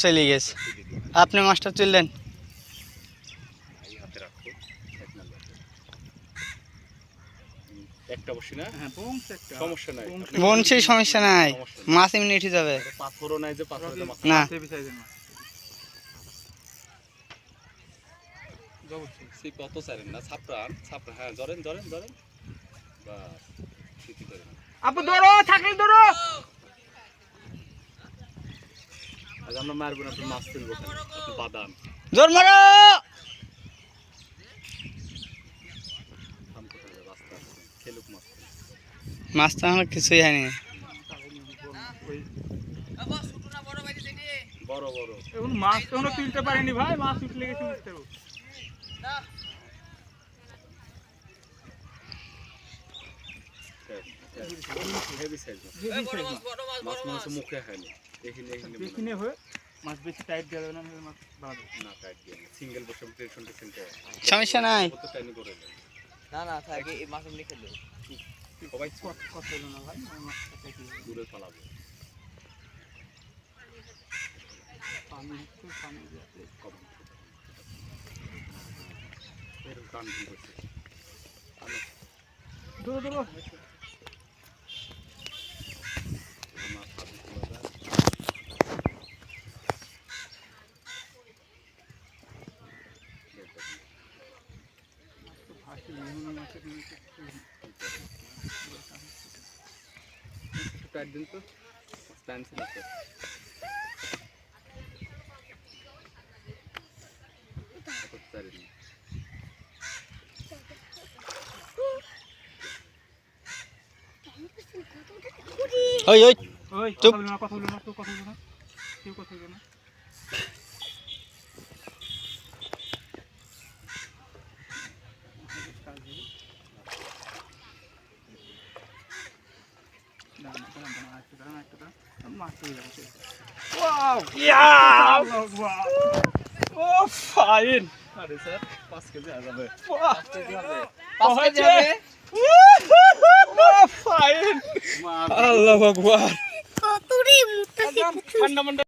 চলে গেছে। আপনি মাস্টার চললেন। বনছি সমস্যা নাই, মাছ এমনি উঠে যাবে না। কত চারেন না ছাপড়ান ছাপড়া, হ্যাঁ ধরেন ধরেন ধরেন আপু ধরো, থাকলে ধরো। আজ আমরা মারবো না, আপনি মাছ তুলবো, আপনি বাদাম জোর মারো। খেলুক মাছ, মাছ তো আমার কিছুই হয়নি। বড় বড় এখন মাছ তো তুলতে পারেনি ভাই, মাছ উঠলে গেছে বুঝতে পারবো। মাছ মাছ মুখে খায়নি, এখানে হয়ে মাছ বেশি টাইট দেওয়া যাবে না, মাছ বাড়বে না টাইট দিয়ে সিঙ্গেল বসে টেনশন সমস্যা নাই। করে না না থাকে এই মাছ এমনি খেলো সবাই কত হলো না ভাই, মাছটা কি দূরে পালাবো। পানি একটু পানি যাতে এরকম কান কি করছে, ধরো ধরো। টাইট দিন তো, স্ট্যান্ড ছিল তো। ওই ওই ওই চুপ। কথা বলো না, তো কথা বলো না, কেউ কথা বলো না। আরে স্যার 5 কেজি হয়ে যাবে, 5 কেজি হবে, 5 কেজি হবে। আল্লাহু আকবার। কতরি মুটা ঠান্ডা